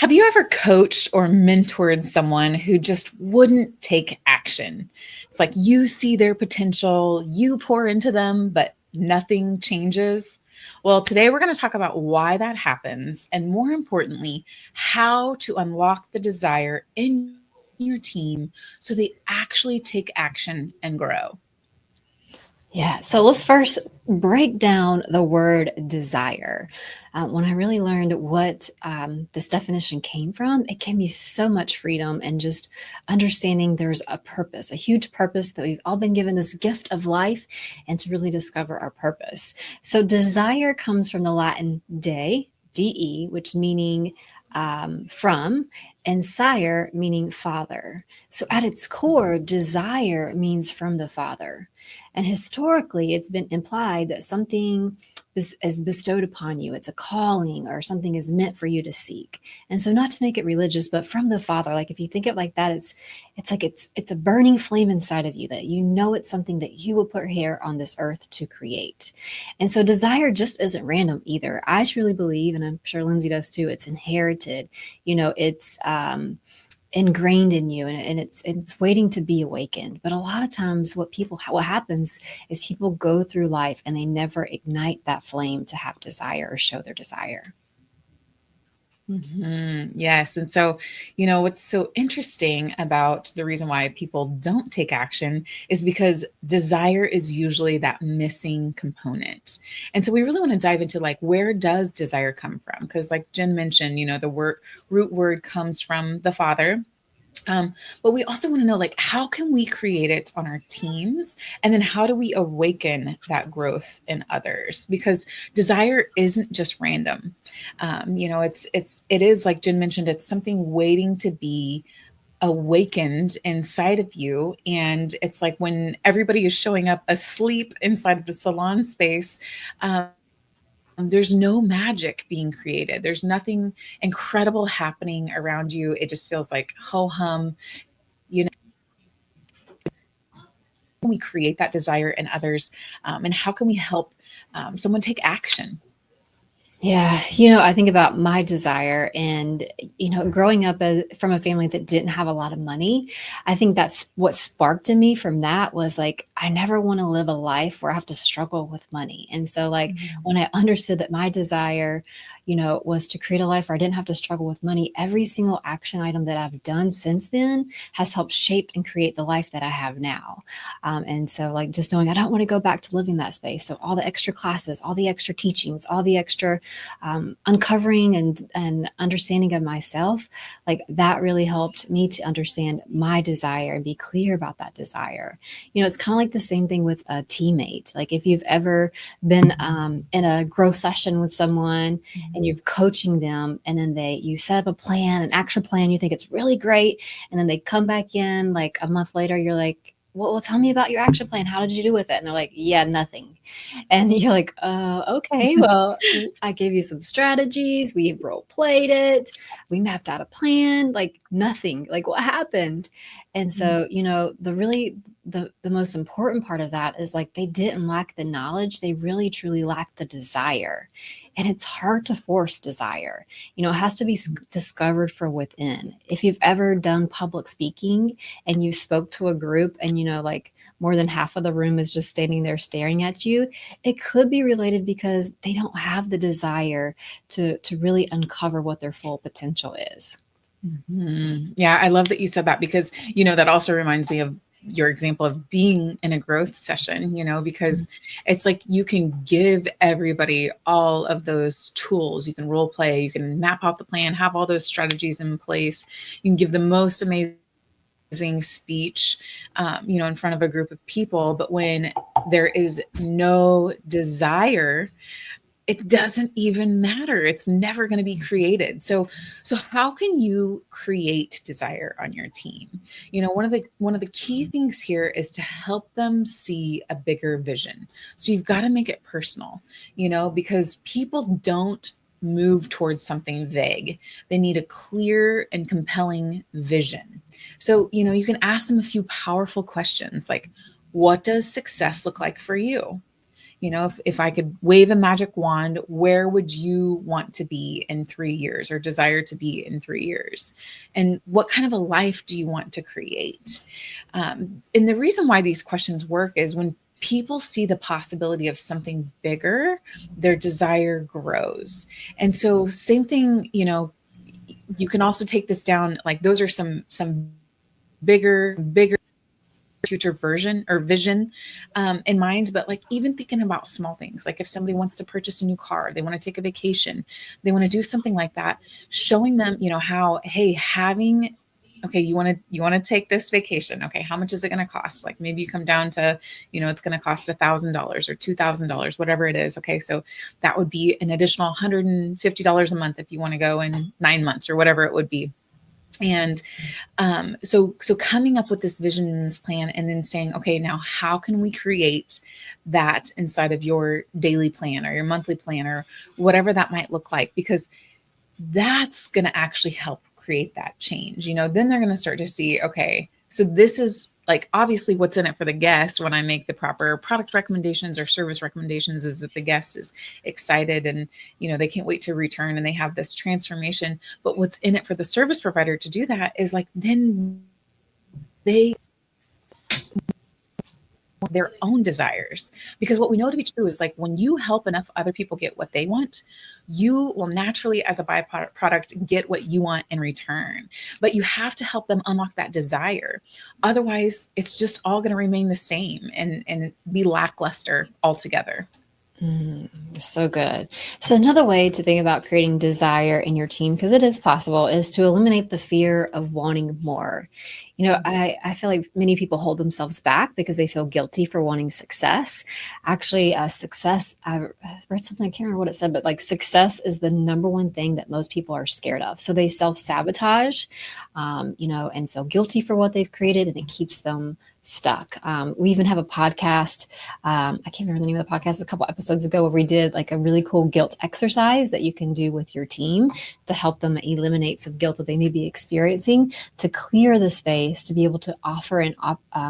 Have you ever coached or mentored someone who just wouldn't take action? It's like you see their potential, you pour into them, but nothing changes. Well, today we're going to talk about why that happens and, more importantly, how to unlock the desire in your team so they actually take action and grow. Yeah, so let's first break down the word desire. When I really learned what this definition came from, it gave me so much freedom and just understanding there's a purpose, a huge purpose that we've all been given this gift of life and to really discover our purpose. So, desire comes from the Latin de, which meaning from, and sire, meaning father. So, at its core, desire means from the father. And historically, it's been implied that something is bestowed upon you. It's a calling or something is meant for you to seek. And so, not to make it religious, but from the Father. Like if you think of it like that, it's like it's a burning flame inside of you that you know it's something that you will put here on this earth to create. And so, desire just isn't random either. I truly believe, and I'm sure Lindsay does too. It's inherited. It's ingrained in you, and it's waiting to be awakened. But a lot of times what happens is people go through life and they never ignite that flame to have desire or show their desire. Yes. And so, what's so interesting about the reason why people don't take action is because desire is usually that missing component. And so we really want to dive into like, where does desire come from? Because like Jen mentioned, the root word comes from the Father. But we also want to know, like, how can we create it on our teams, and then how do we awaken that growth in others? Because desire isn't just random. It is like Jen mentioned, it's something waiting to be awakened inside of you. And it's like when everybody is showing up asleep inside of the salon space. There's no magic being created. There's nothing incredible happening around you. It just feels like ho hum. You know, we create that desire in others, and how can we help someone take action? Yeah, I think about my desire and, growing up from a family that didn't have a lot of money, I think that's what sparked in me from that was like, I never want to live a life where I have to struggle with money. And so, like, Mhm. when I understood that my desire, was to create a life where I didn't have to struggle with money, every single action item that I've done since then has helped shape and create the life that I have now. And so, like, just knowing I don't want to go back to living that space. So, all the extra classes, all the extra teachings, all the extra uncovering and understanding of myself, like that really helped me to understand my desire and be clear about that desire. It's kind of like the same thing with a teammate. Like if you've ever been in a growth session with someone and you're coaching them, and then you set up a plan, an action plan, you think it's really great, and then they come back in like a month later, you're like, well, tell me about your action plan. How did you do with it? And they're like, yeah, nothing. And you're like, okay, well, I gave you some strategies. We role played it. We mapped out a plan, like nothing, like what happened? And so, the most important part of that is like they didn't lack the knowledge. They really truly lacked the desire. And it's hard to force desire. It has to be discovered from within. If you've ever done public speaking and you spoke to a group and, like more than half of the room is just standing there staring at you, it could be related because they don't have the desire to really uncover what their full potential is. Yeah, I love that you said that because, that also reminds me of your example of being in a growth session, because it's like you can give everybody all of those tools. You can role play, you can map out the plan, have all those strategies in place. You can give the most amazing speech, in front of a group of people. But when there is no desire, it doesn't even matter. It's never going to be created. So how can you create desire on your team? One of the key things here is to help them see a bigger vision. So you've got to make it personal, because people don't move towards something vague. They need a clear and compelling vision. So, you can ask them a few powerful questions like, what does success look like for you? if I could wave a magic wand, where would you want to be in 3 years or desire to be in 3 years? And what kind of a life do you want to create? And the reason why these questions work is when people see the possibility of something bigger, their desire grows. And so, same thing, you can also take this down, like those are some bigger future version or vision in mind. But like even thinking about small things, like if somebody wants to purchase a new car, they want to take a vacation, they want to do something like that, showing them, how, hey, having, okay, you want to take this vacation. Okay, how much is it going to cost? Like maybe you come down to, it's going to cost $1,000 or $2,000, whatever it is. Okay, so that would be an additional $150 a month if you want to go in 9 months or whatever it would be. And so coming up with this vision and this plan, and then saying, okay, now how can we create that inside of your daily plan or your monthly plan or whatever that might look like? Because that's going to actually help create that change. Then they're going to start to see, okay, so this is like obviously what's in it for the guest when I make the proper product recommendations or service recommendations is that the guest is excited and, they can't wait to return and they have this transformation. But what's in it for the service provider to do that is like, then they their own desires. Because what we know to be true is like when you help enough other people get what they want, you will naturally as a byproduct get what you want in return. But you have to help them unlock that desire. Otherwise, it's just all going to remain the same and be lackluster altogether. So good. So another way to think about creating desire in your team, because it is possible, is to eliminate the fear of wanting more. I feel like many people hold themselves back because they feel guilty for wanting success. Actually, success, I read something, I can't remember what it said, but like success is the number one thing that most people are scared of. So they self-sabotage, and feel guilty for what they've created, and it keeps them stuck. We even have a podcast. I can't remember the name of the podcast, a couple episodes ago, where we did like a really cool guilt exercise that you can do with your team to help them eliminate some guilt that they may be experiencing, to clear the space to be able to offer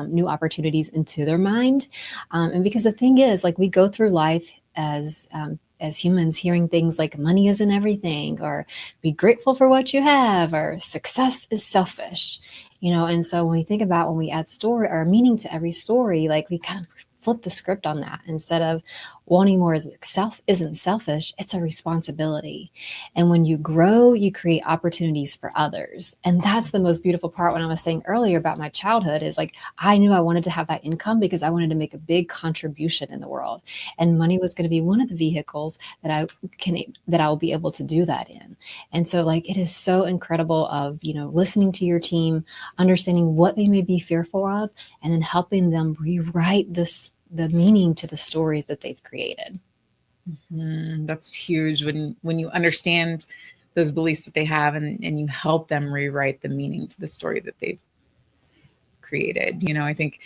new opportunities into their mind. And because the thing is, like, we go through life as humans hearing things like money isn't everything, or be grateful for what you have, or success is selfish. And so when we think about, when we add story or meaning to every story, like we kind of flip the script on that. Instead of wanting more isn't selfish, it's a responsibility. And when you grow, you create opportunities for others. And that's the most beautiful part. When I was saying earlier about my childhood, is like, I knew I wanted to have that income because I wanted to make a big contribution in the world. And money was going to be one of the vehicles that I will be able to do that in. And so like, it is so incredible of, listening to your team, understanding what they may be fearful of, and then helping them rewrite the meaning to the stories that they've created. That's huge when you understand those beliefs that they have, and you help them rewrite the meaning to the story that they've created. I think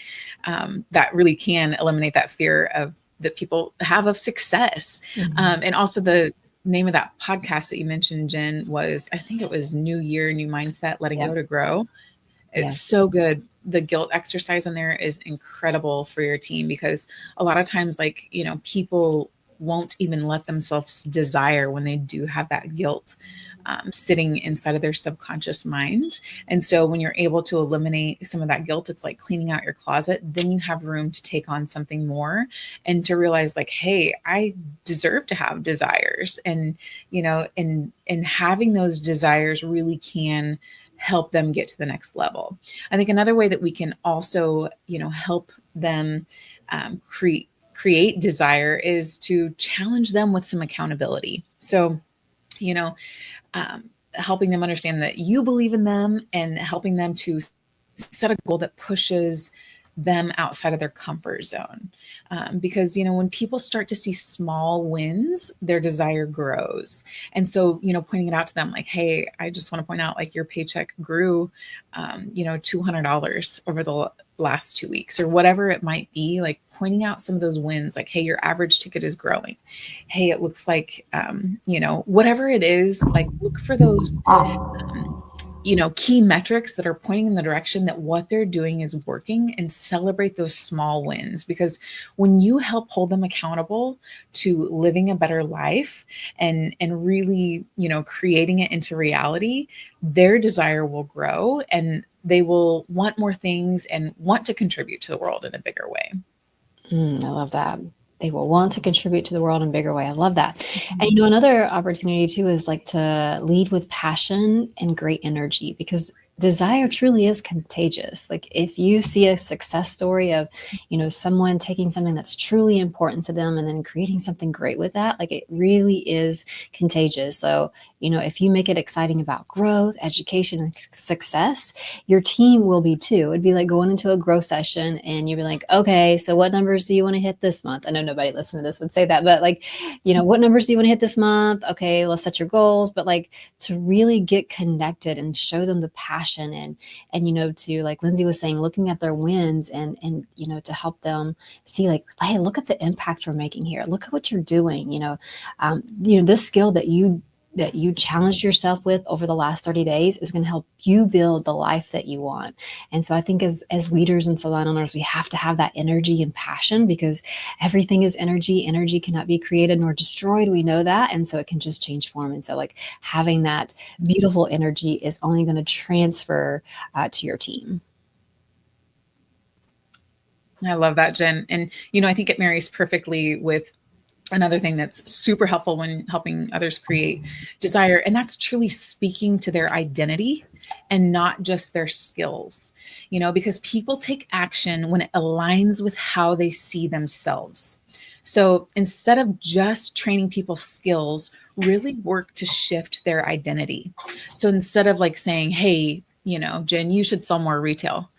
that really can eliminate that fear that people have of success. And also the name of that podcast that you mentioned, Jen, was, I think it was New Year, New Mindset, Letting Go to Grow. It's so good. The guilt exercise in there is incredible for your team, because a lot of times, like, people won't even let themselves desire when they do have that guilt sitting inside of their subconscious mind. And so when you're able to eliminate some of that guilt, it's like cleaning out your closet. Then you have room to take on something more and to realize like, hey, I deserve to have desires. And, and having those desires really can help them get to the next level. I think another way that we can also, help them create desire is to challenge them with some accountability. So, helping them understand that you believe in them, and helping them to set a goal that pushes them outside of their comfort zone. Because, when people start to see small wins, their desire grows. And so, pointing it out to them like, hey, I just want to point out, like, your paycheck grew, $200 over the last 2 weeks, or whatever it might be, like pointing out some of those wins, like, hey, your average ticket is growing. Hey, it looks like, whatever it is, like look for those key metrics that are pointing in the direction that what they're doing is working, and celebrate those small wins. Because when you help hold them accountable to living a better life and really, creating it into reality, their desire will grow and they will want more things and want to contribute to the world in a bigger way. I love that. They will want to contribute to the world in a bigger way. I love that. And Mhm. another opportunity too is like to lead with passion and great energy, because desire truly is contagious. Like if you see a success story of, someone taking something that's truly important to them and then creating something great with that, like it really is contagious. So, if you make it exciting about growth, education, and success, your team will be too. It'd be like going into a growth session and you'd be like, okay, so what numbers do you want to hit this month? I know nobody listening to this would say that, but like, what numbers do you want to hit this month? Okay, let's set your goals. But like to really get connected and show them the passion and to, like Lindsay was saying, looking at their wins and to help them see like, hey, look at the impact we're making here. Look at what you're doing. This skill that you challenged yourself with over the last 30 days is going to help you build the life that you want. And so I think as leaders and salon owners, we have to have that energy and passion, because everything is energy. Energy cannot be created nor destroyed. We know that. And so it can just change form. And so like having that beautiful energy is only going to transfer to your team. I love that, Jen. And, I think it marries perfectly with another thing that's super helpful when helping others create desire. And that's truly speaking to their identity and not just their skills, because people take action when it aligns with how they see themselves. So instead of just training people's skills, really work to shift their identity. So instead of like saying, hey, Jen, you should sell more retail,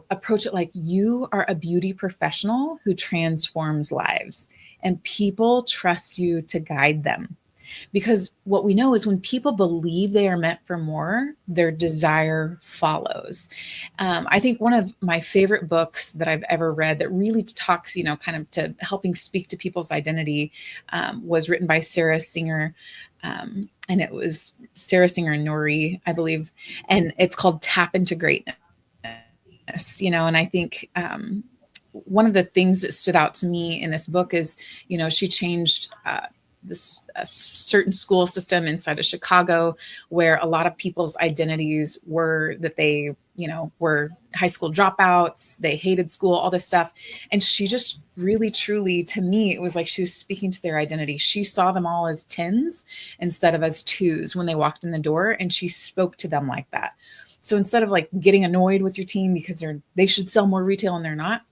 approach it like you are a beauty professional who transforms lives and people trust you to guide them. Because what we know is when people believe they are meant for more, their desire follows. I think one of my favorite books that I've ever read that really talks, kind of to helping speak to people's identity was written by Sarah Singer. And it was Sarah Singer-Nouri, I believe. And it's called Tap into Greatness. And I think one of the things that stood out to me in this book is, she changed this certain school system inside of Chicago where a lot of people's identities were that they, were high school dropouts, they hated school, all this stuff. And she just really, truly, to me, it was like she was speaking to their identity. She saw them all as 10s instead of as 2s when they walked in the door. And she spoke to them like that. So instead of like getting annoyed with your team because they should sell more retail and they're not,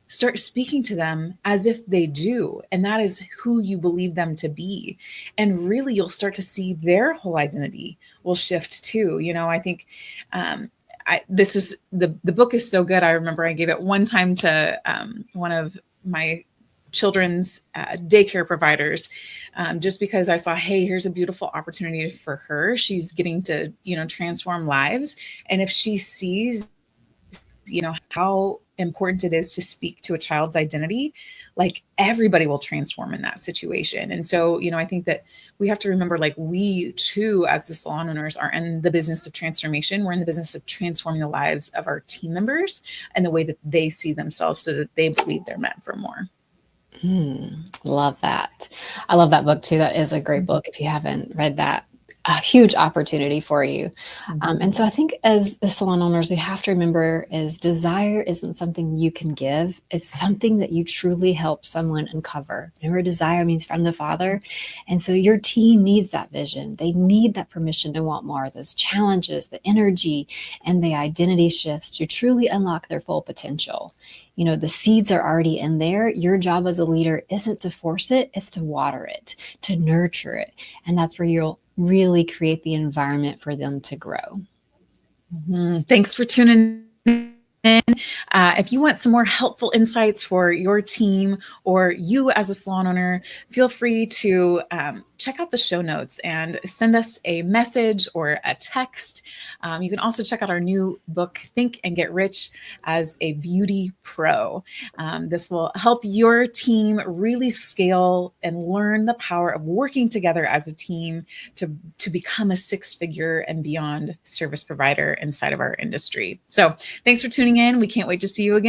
start speaking to them as if they do. And that is who you believe them to be. And really, you'll start to see their whole identity will shift too. I think this is the book is so good. I remember I gave it one time to one of my children's daycare providers, just because I saw, hey, here's a beautiful opportunity for her. She's getting to, transform lives. And if she sees, how important it is to speak to a child's identity, like everybody will transform in that situation. And so, I think that we have to remember, like we too, as the salon owners, are in the business of transformation. We're in the business of transforming the lives of our team members and the way that they see themselves so that they believe they're meant for more. Love that. I love that book too. That is a great book. If you haven't read that, a huge opportunity for you. And so I think as salon owners, we have to remember is desire isn't something you can give. It's something that you truly help someone uncover. Remember, desire means from the Father. And so your team needs that vision. They need that permission to want more, those challenges, the energy, and the identity shifts to truly unlock their full potential. The seeds are already in there. Your job as a leader isn't to force it, it's to water it, to nurture it. And that's where you'll really create the environment for them to grow. Thanks for tuning in. If you want some more helpful insights for your team or you as a salon owner, feel free to check out the show notes and send us a message or a text. You can also check out our new book, Think and Get Rich as a Beauty Pro. This will help your team really scale and learn the power of working together as a team to become a six-figure and beyond service provider inside of our industry. So thanks for tuning in. We can't wait to see you again.